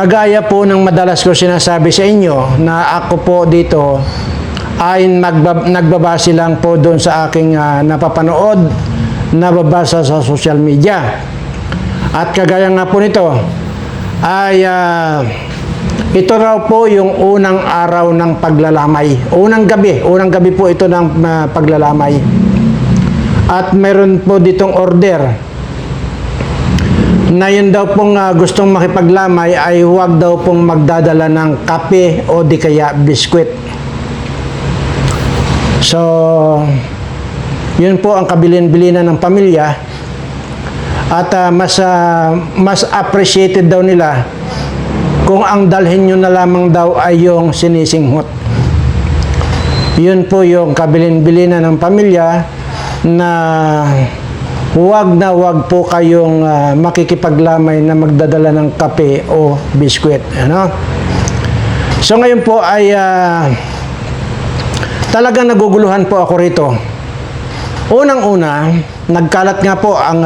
Kagaya po ng madalas ko sinasabi sa inyo na ako po dito ay nagbabase lang po doon sa aking napapanood, nababasa sa social media. At kagaya nga po nito ay ito raw po yung unang araw ng paglalamay. Unang gabi po ito ng paglalamay. At meron po ditong order na yun daw pong gustong makipaglamay ay huwag daw pong magdadala ng kape o di kaya biskwit. So, yun po ang kabilin-bilinan ng pamilya. At mas appreciated daw nila kung ang dalhin nyo na lamang daw ay yung sinisinghot. Yun po yung kabilin-bilinan ng pamilya na huwag po kayong makikipaglamay na magdadala ng kape o biskwit. Ano? So ngayon po ay talagang naguguluhan po ako rito. Unang-una, nagkalat nga po ang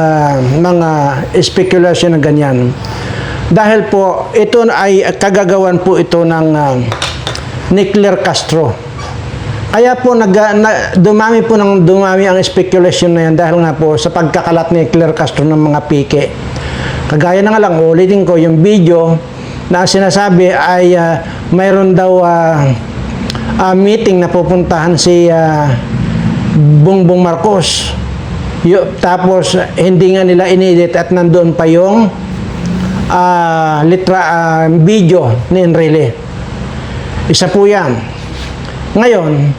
mga speculation na ganyan. Dahil po, ito ay kagagawan po ito ng ni Claire Castro. Kaya po dumami ang speculation na yan dahil nga po sa pagkakalat ni Claire Castro ng mga pike. Kagaya na nga lang, ulitin ko, yung video na sinasabi ay mayroon daw meeting na pupuntahan si Bongbong Marcos. Tapos hindi nga nila inedit at nandoon pa yung video ni Enrile. Isa po yan. Ngayon,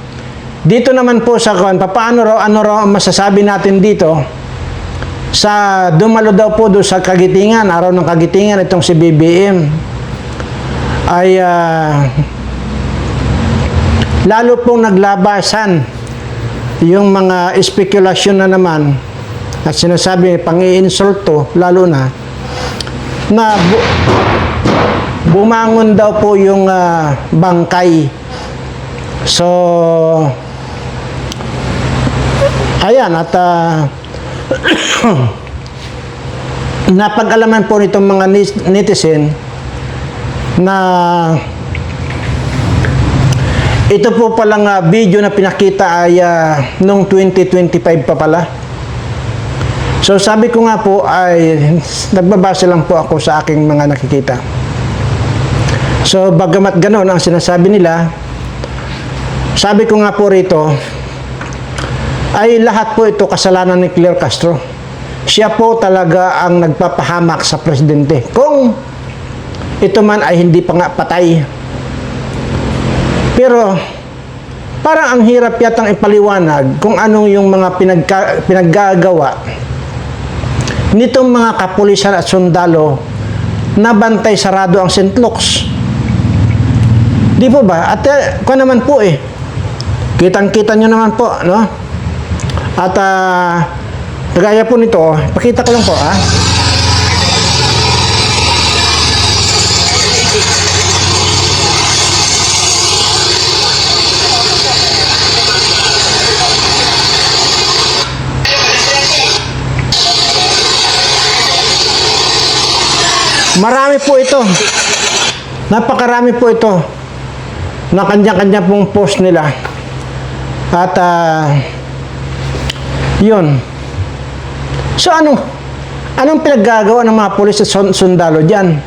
dito naman po sa paano raw masasabi natin dito sa dumalo daw po doon sa Kagitingan, araw ng Kagitingan, itong si BBM ay lalo pong naglabasan yung mga spekulasyon na naman at sinasabi pang-i-insulto lalo na bumangon daw po yung bangkay. So, ayan, at napag-alaman po nitong mga netizen na ito po palang video na pinakita ay noong 2025 pa pala. So, sabi ko nga po ay nagbabase lang po ako sa aking mga nakikita. So, bagamat ganoon ang sinasabi nila, sabi ko nga po rito, ay lahat po ito kasalanan ni Claire Castro. Siya po talaga ang nagpapahamak sa presidente. Kung ito man ay hindi pa nga patay. Pero, parang ang hirap yatang ipaliwanag kung anong yung mga pinaggagawa nitong mga kapulisan at sundalo na bantay sarado ang St. Luke's. Di po ba? At kung naman po kitang-kita nyo naman po, no? At kagaya po nito, pakita ko lang po, Marami po ito. Napakarami po ito na kanya-kanya pong post nila. At yun. So anong pinaggagawa ng mga pulis at sundalo dyan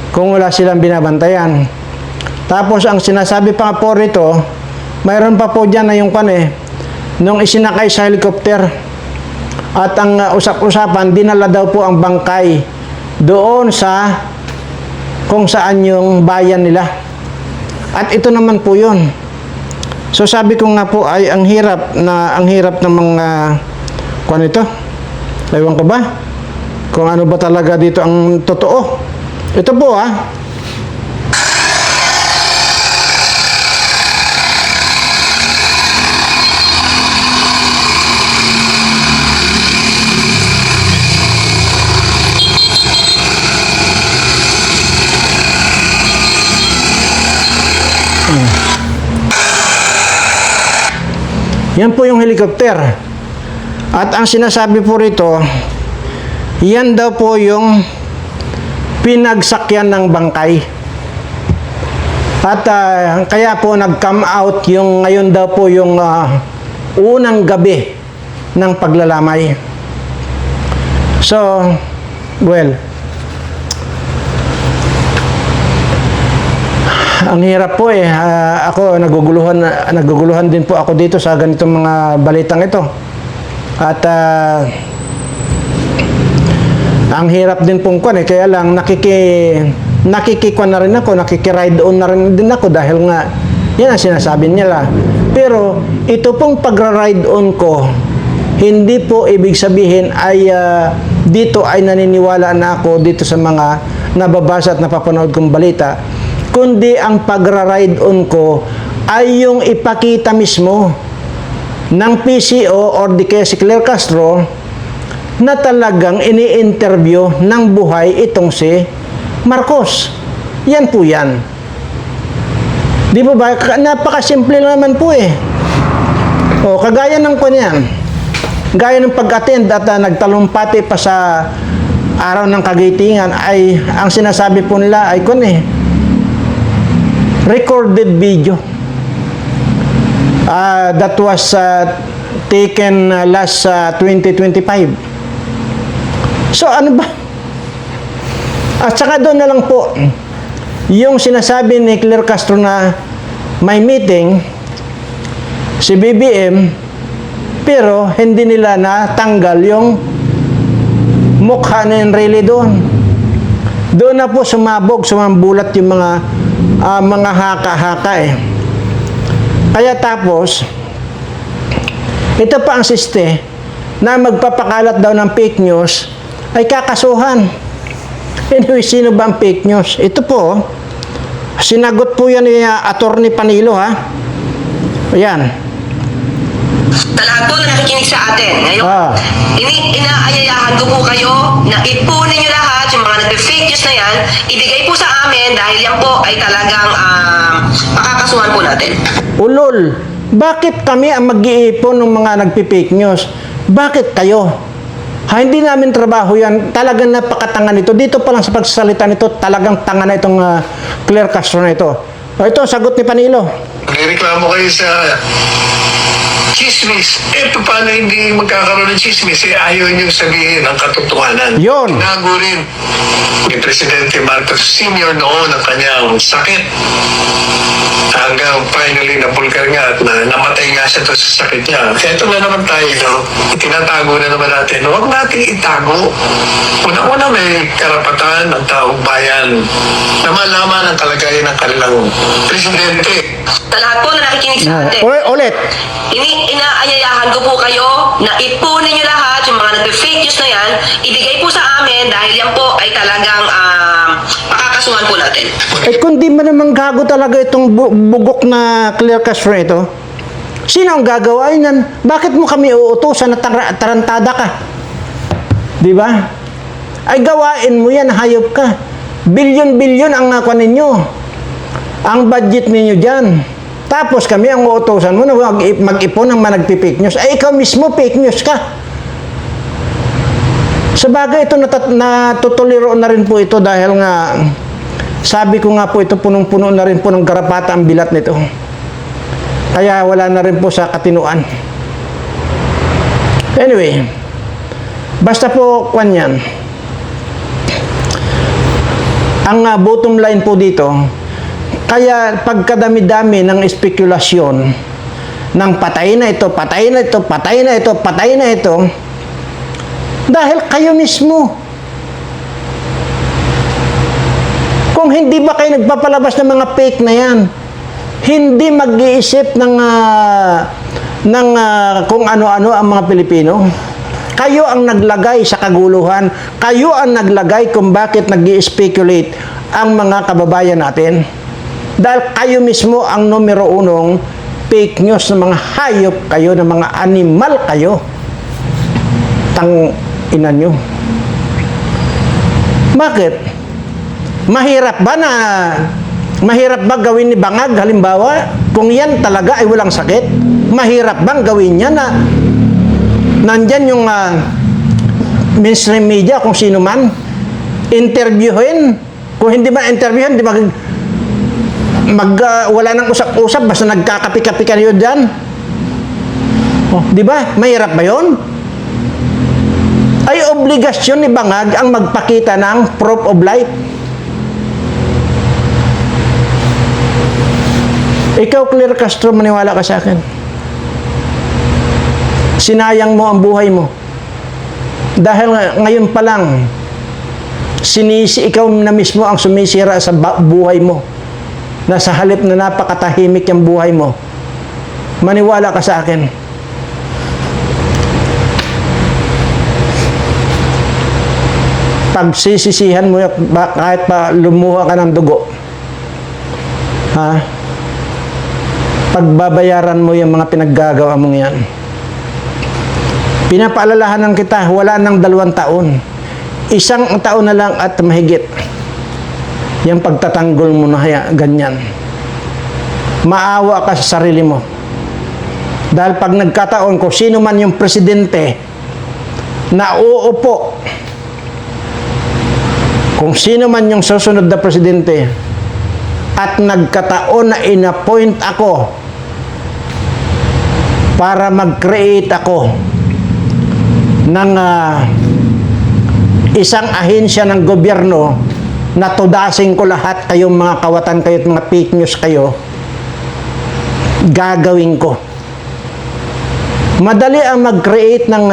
kung wala silang binabantayan? Tapos ang sinasabi pa po rito, mayroon pa po dyan na yung nung isinakay sa helicopter at ang usap-usapan, dinala daw po ang bangkay doon sa kung saan yung bayan nila. At ito naman po yun. So sabi ko nga po ay ang hirap ng mga ito. Ewan ko ba? Kung ano ba talaga dito ang totoo. Ito po Yan po yung helicopter. At ang sinasabi po rito, yan daw po yung pinagsakyan ng bangkay. At kaya po nag-come out yung ngayon daw po yung unang gabi ng paglalamay. So, well, ang hirap po ako naguguluhan din po ako dito sa ganitong mga balitang ito. At ang hirap din pong kaya lang nakikikuan na rin ako, nakikiride on na rin din ako dahil nga yan ang sinasabi nila. Pero ito pong pagra-ride on ko, hindi po ibig sabihin ay dito ay naniniwala na ako dito sa mga nababasa at napapanood kong balita, kundi ang pagra-ride on ko ay yung ipakita mismo ng PCO or di kaya si Claire Castro na talagang ini-interview ng buhay itong si Marcos. Yan po yan. Di ba ba? Napakasimple naman po O, kagaya ng kanyan. Gaya ng pag-attend at nagtalumpati pa sa araw ng kagitingan ay ang sinasabi po nila ay recorded video. That was taken last 2025. So ano ba? At saka doon na lang po, yung sinasabi ni Claire Castro na may meeting, si BBM, pero hindi nila natanggal yung mukha ni Enrile doon. Doon na po sumambulat yung mga haka-haka Kaya tapos, ito pa ang siste, na magpapakalat daw ng fake news, ay kakasuhan. Anyway, sino ba ang fake news? Ito po, sinagot po yan ni Attorney Panilo, Ayan. Sa lahat po na nakikinig sa atin ngayon, inaayayahan ko po kayo na ipunin nyo lahat yung mga nagpe-fake news na yan, ibigay po sa amin dahil yan po ay talagang makakasuhan po natin. Ulol, bakit kami ang mag-iipon ng mga nagpe-fake news? Bakit kayo? Hindi namin trabaho yan. Talagang napakatanga nito. Dito pa lang sa pagsasalita nito, talagang tanga na itong Claire Castro na ito. Ito, sagot ni Panilo. Nagreklamo kayo sa chismis. Paano hindi magkakaroon ng chismis? Ayaw niyong sabihin ang katotohanan. Yun. Tinago rin ni Presidente Marcos Sr. noon ang kanyang sakit. Hanggang finally napulkar nga at namatay nga siya to sa sakit niya. Ito na naman tayo, tinatago na naman natin. Huwag natin itago. Una-una may karapatan ng taong bayan na malaman ang kalagayan ng kanilang presidente. Sa lahat po na nakikinig sa atin, Ulit. inaayayahan ko po kayo na ipunin nyo lahat yung mga nagpe-fake news na yan, ibigay po sa amin dahil yan po ay talagang makakasuhan po natin. Kung di man naman gago talaga itong bugok na Claire Castro ito, sino ang gagawa yan? Bakit mo kami uutusan na tarantada ka? Di ba? Ay gawain mo yan, hayop ka. Bilyon-bilyon ang nakuha ninyo. Ang budget ninyo dyan. Tapos kami ang uutusan mo na mag-ipon ng mga nagpi-fake news. Ay ikaw mismo fake news ka. Sa bagay ito natutuliro na rin po ito dahil nga sabi ko nga po ito punong-puno na rin po ng garapata ang bilat nito. Kaya wala na rin po sa katinuan. Anyway, basta po kanyan. Ang bottom line po dito, kaya pagkadami-dami ng espekulasyon ng patay na ito, patay na ito, patay na ito, patay na ito, dahil kayo mismo. Kung hindi ba kayo nagpapalabas ng mga fake na yan, hindi mag-iisip ng kung ano-ano ang mga Pilipino. Kayo ang naglagay sa kaguluhan. Kayo ang naglagay kung bakit nag-i-speculate ang mga kababayan natin. Dahil kayo mismo ang numero unong fake news ng mga hayop kayo, ng mga animal kayo. Tang ina nyo. Bakit? Mahirap ba gawin ni Bangag halimbawa kung yan talaga ay walang sakit? Mahirap bang gawin niya na nandyan yung mainstream media kung sino man interviewin. Kung hindi ba interviewin, di ba wala nang usap-usap, basta nagkakapi-kapi kayo dyan. Oh, di ba? Mahirap ba yun? Ay obligasyon ni Bangag ang magpakita ng proof of life. Ikaw, Claire Castro, maniwala ka sa akin. Sinayang mo ang buhay mo. Dahil ngayon pa lang, ikaw na mismo ang sumisira sa buhay mo. Na sa halip na napakatahimik yung buhay mo. Maniwala ka sa akin. Pagsisisihan mo kahit pa lumuha ka ng dugo. Ha? Pagbabayaran mo yung mga pinaggagawa mong yan. Pinapaalalahanan kita, wala nang 2 taon. 1 taon na lang at mahigit. Yung pagtatanggol mo na ganyan. Maawa ka sa sarili mo. Dahil pag nagkataon ko, sino man yung presidente na uupo, kung sino man yung susunod na presidente, at nagkataon na inappoint ako para mag-create ako ng isang ahensya ng gobyerno na tudasin ko lahat kayong mga kawatan kayo at mga fake news kayo, gagawin ko. Madali ang mag-create ng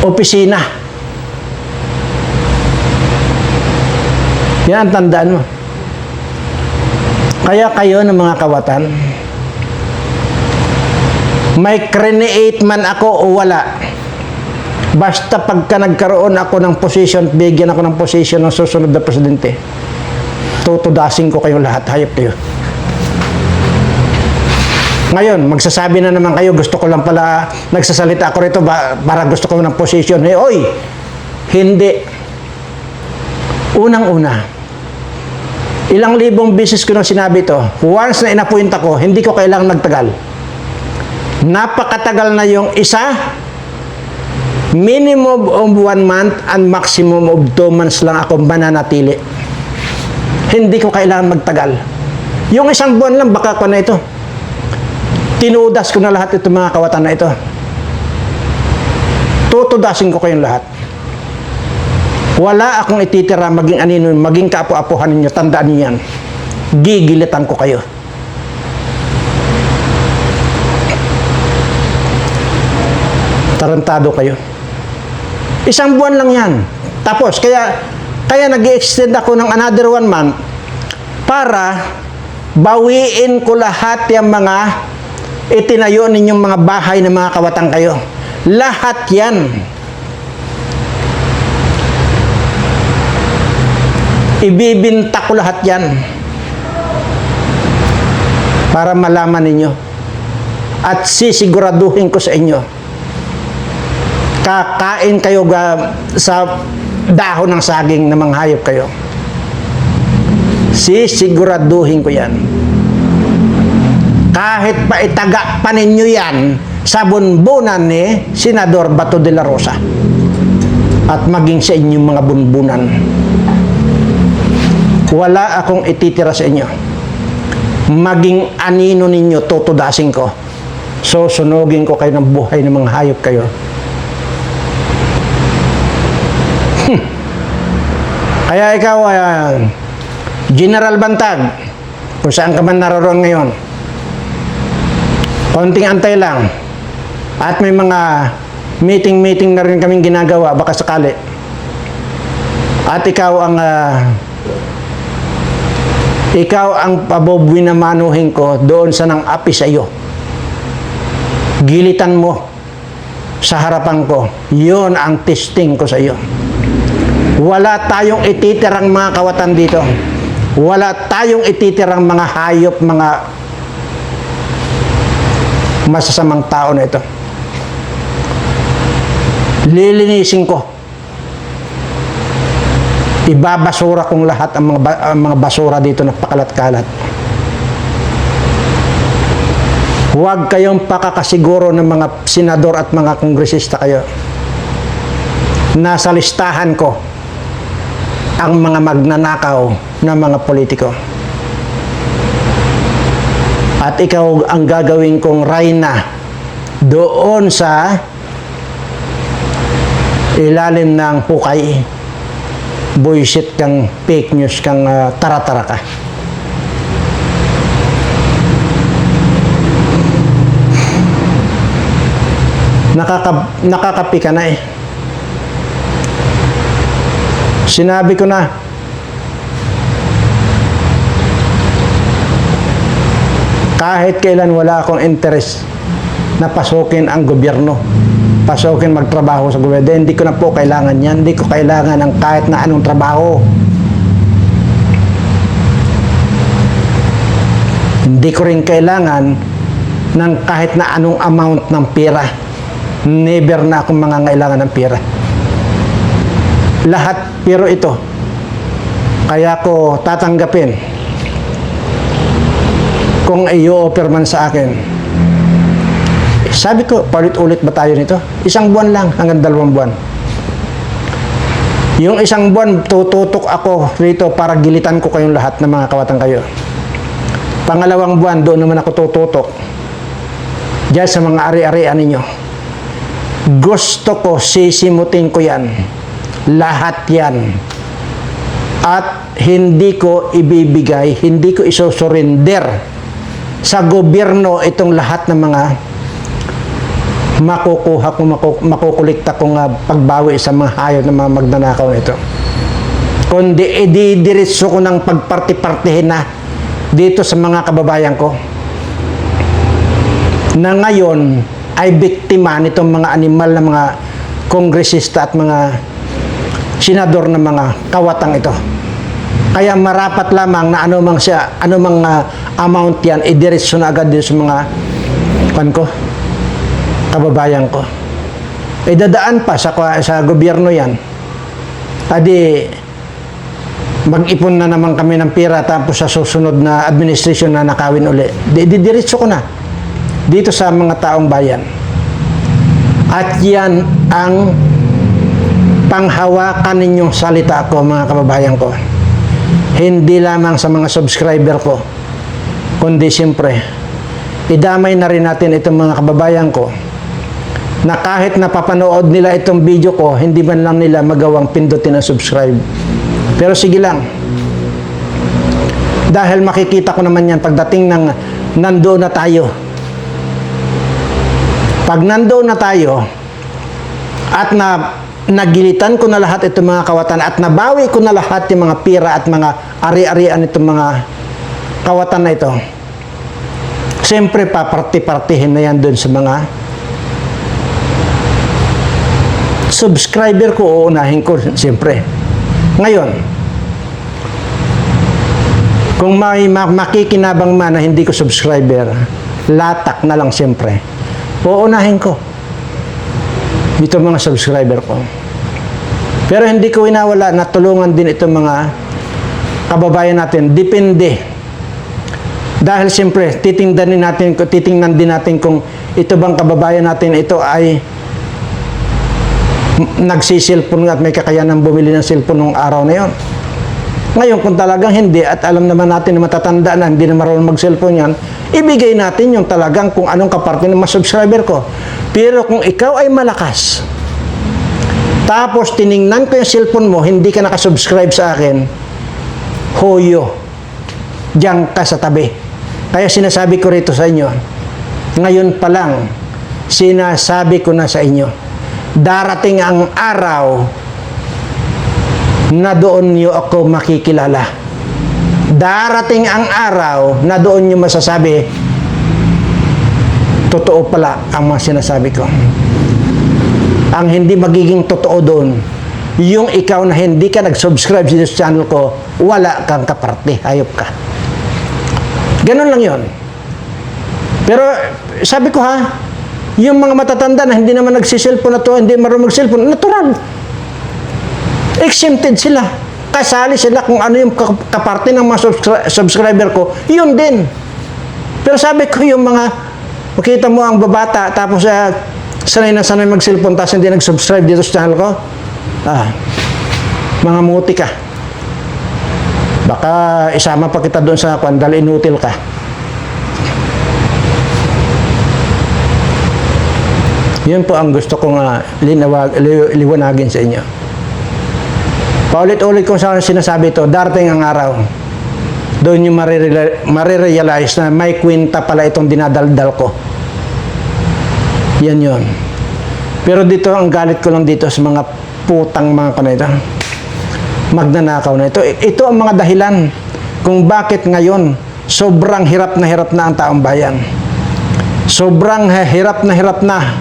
opisina. Yan ang tandaan mo. Kaya kayo ng mga kawatan, may create man ako o wala, basta pagka nagkaroon ako ng position, bigyan ako ng position ng susunod na presidente, tutudasin ko kayong lahat, hayop kayo. Ngayon, magsasabi na naman kayo, gusto ko lang pala, nagsasalita ako rito para gusto ko ng position. Hey, oy, hindi. Unang-una, ilang libong beses ko nang sinabi to, once na inapuint ako, hindi ko kailangang magtagal. Napakatagal na yung isa, minimum of 1 month and maximum of 2 months lang ako mananatili. Hindi ko kailangan magtagal. Yung 1 buwan lang, baka ko na ito. Tinudas ko na lahat itong mga kawatan na ito. Tutudasin ko kayong lahat. Wala akong ititira maging anino, maging kaapo-apuhan ninyo, tandaan niyo yan. Gigilitan ko kayo. Tarantado kayo. 1 buwan lang yan. Tapos, kaya nag-i-extend ako ng another 1 month para bawiin ko lahat yung mga itinayo ninyong mga bahay ng mga kawatan kayo. Lahat yan. Ibibinta ko lahat yan. Para malaman ninyo. At sisiguraduhin ko sa inyo. Kakain kayo sa dahon ng saging na mga hayop kayo. Sisiguraduhin ko yan. Kahit pa itaga pa ninyo yan sa bunbunan ni Senador Bato de la Rosa at maging sa inyong mga bunbunan. Wala akong ititira sa inyo. Maging anino ninyo, tutudasin ko. Susunugin ko kayo ng buhay ng mga hayop kayo. Kaya ikaw, General Bantag, kung saan ka man naroon ngayon, konting antay lang. At may mga meeting na rin kaming ginagawa, baka sakali. At ikaw ang pabobwinamanuhin ko doon sa nang api sa iyo. Gilitan mo sa harapan ko. Yun ang testing ko sa iyo. Wala tayong ititirang mga kawatan dito. Wala tayong ititirang mga hayop, mga masasamang tao na ito. Lilinisin ko. Ibabasura kong lahat ang mga basura dito na pakalat-kalat. Huwag kayong pakakasiguro ng mga senador at mga kongresista kayo. Nasa listahan ko ang mga magnanakaw na mga politiko. At ikaw ang gagawin kong rayna doon sa ilalim ng hukay. Bullshit kang, fake news kang, tara-tara ka. Nakakapi ka na eh. Sinabi ko na, kahit kailan wala akong interest na pasukin ang gobyerno, pasukin magtrabaho sa gobyerno. Hindi ko na po kailangan yan. Hindi ko kailangan ng kahit na anong trabaho. Hindi ko rin kailangan ng kahit na anong amount ng pera. Never na akong mangangailangan ng pera. Lahat, pero ito, kaya ko tatanggapin kung i-offer man sa akin. Sabi ko, paulit-ulit ba tayo nito? 1 buwan lang hanggang 2 buwan. Yung 1 buwan, tututok ako rito para gilitan ko kayong lahat ng mga kawatan kayo. 2 buwan, doon naman ako tututok. Diyan sa mga ari-arian ninyo. Gusto ko, sisimutin ko yan. Lahat yan. At hindi ko ibibigay, hindi ko isosurrender sa gobyerno itong lahat ng mga makukuha ko, makukulikta kong pagbawi sa mga hayop ng mga magnanakaw nito. Kundi ididiretso ko ng pagparti-partihin na dito sa mga kababayan ko na ngayon ay biktima nitong mga animal na mga kongresista at mga senador na mga kawatang ito. Kaya marapat lamang na anumang amount yan, idiretso na agad din sa mga kababayan ko. Idadaan pa sa gobyerno yan. Adi, mag-ipon na naman kami ng pera tapos sa susunod na administrasyon na nakawin uli. Didiretso ko na dito sa mga taong bayan. At yan ang panghawakan ninyong salita ko, mga kababayan ko. Hindi lamang sa mga subscriber ko, kundi siyempre, idamay na rin natin itong mga kababayan ko na kahit napapanood nila itong video ko, hindi man lang nila magawang pindutin ang subscribe. Pero sige lang. Dahil makikita ko naman yan pagdating ng nandoon na tayo. Pag nandoon na tayo at nagilitan ko na lahat itong mga kawatan at nabawi ko na lahat yung mga pira at mga ari-arian itong mga kawatan na ito, siyempre paparti-partihin na yan dun sa mga subscriber ko, uunahin ko siyempre. Ngayon, kung may makikinabang man na hindi ko subscriber, latak na lang siyempre. Uunahin ko dito mga subscriber ko. Pero hindi ko inawala na tulungan din itong mga kababayan natin. Depende. Dahil siyempre, titingnan din natin kung ito bang kababayan natin ito ay nagsisilpon at may kakayanan bumili ng silpon nung araw na yon. Ngayon, kung talagang hindi at alam naman natin na matatanda na hindi na marunong mag-cellphone yan, ibigay natin yung talagang kung anong kaparte ng mga subscriber ko. Pero kung ikaw ay malakas, tapos tiningnan ko yung cellphone mo, hindi ka nakasubscribe sa akin, hoyo, diyan ka sa tabi. Kaya sinasabi ko rito sa inyo, ngayon pa lang, sinasabi ko na sa inyo, darating ang araw na doon niyo ako makikilala. Darating ang araw na doon niyo masasabi, totoo pala ang mga sinasabi ko. Ang hindi magiging totoo doon, yung ikaw na hindi ka nag-subscribe sa channel ko, wala kang kaparte, hayop ka. Ganun lang yon. Pero sabi ko yung mga matatanda na hindi naman nagsiselfon na to, hindi marunong mag-cellphone, natural. Exempted sila. Kasali sila kung ano yung kaparte ng mga subscriber ko, yun din. Pero sabi ko yung mga Makita mo ang babata, tapos sanay na sanay mag-cellphone, tapos hindi nag-subscribe dito sa channel ko. Mga muti ka. Baka isama pa kita doon sa kwandal, inutil ka. Yun po ang gusto kong liwanagin sa inyo. Paulit-ulit kong sinasabi ito, darating ang araw, doon yung marirealize na may kwenta pala itong dinadaldal ko. Yan yun. Pero dito, ang galit ko lang dito sa mga putang mga kanito. Magnanakaw na ito. Ito ang mga dahilan kung bakit ngayon sobrang hirap na ang taong bayan. Sobrang hirap na.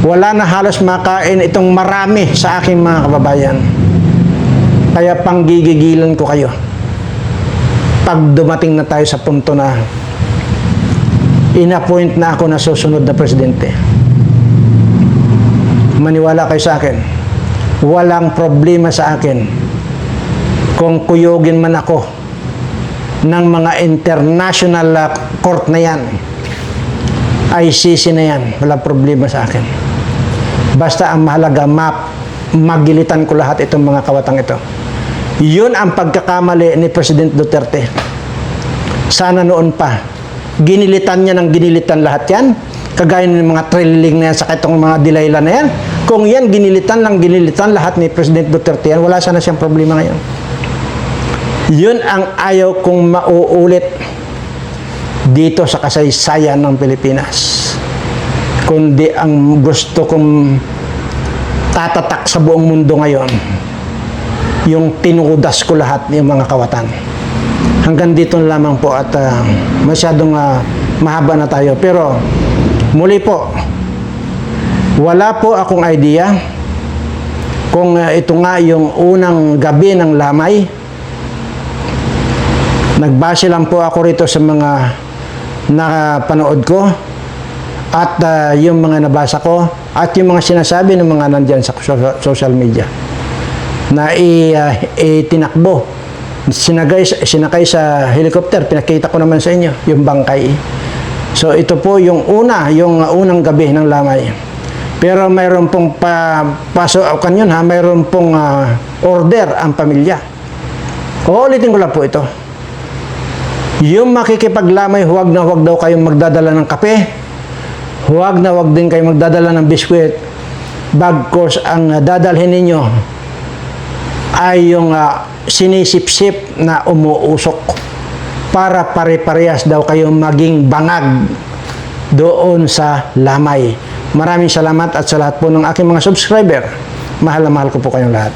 Wala na halos makain itong marami sa aking mga kababayan. Kaya panggigigilan ko kayo. Pag dumating na tayo sa punto na in-appoint na ako na susunod na presidente, maniwala kayo sa akin, walang problema sa akin kung kuyugin man ako ng mga international court na yan, ICC na yan, walang problema sa akin. Basta ang mahalaga, magilitan ko lahat itong mga kawatang ito. Yun ang pagkakamali ni President Duterte. Sana noon pa, ginilitan niya ng ginilitan lahat yan, kagaya ng mga trailing na yan sa itong mga dilayla na yan. Kung yan ginilitan lahat ni President Duterte yan, wala sana siyang problema ngayon. Yun ang ayaw kong mauulit dito sa kasaysayan ng Pilipinas. Kundi ang gusto kong tatatak sa buong mundo ngayon, yung tinudas ko lahat yung mga kawatan. Hanggang dito na lamang po at masyadong mahaba na tayo. Pero muli po, wala po akong idea kung ito nga yung unang gabi ng lamay. Nagbase lang po ako rito sa mga nakapanood ko at yung mga nabasa ko at yung mga sinasabi ng mga nandyan sa social media na itinakbo, sinakay sa helicopter. Pinakita ko naman sa inyo yung bangkay. So ito po yung unang gabi ng lamay. Pero mayroon pong pasukan yun, mayroon pong order ang pamilya. Uulitin ko lang po ito. Yung makikipaglamay, huwag daw kayong magdadala ng kape, huwag din kayong magdadala ng biskwit, bagkos ang dadalhin ninyo ay yung sinisip-sip na umuusok para pare-parehas daw kayong maging bangag doon sa lamay. Maraming salamat at sa lahat po ng aking mga subscriber. Mahal na mahal ko po kayong lahat.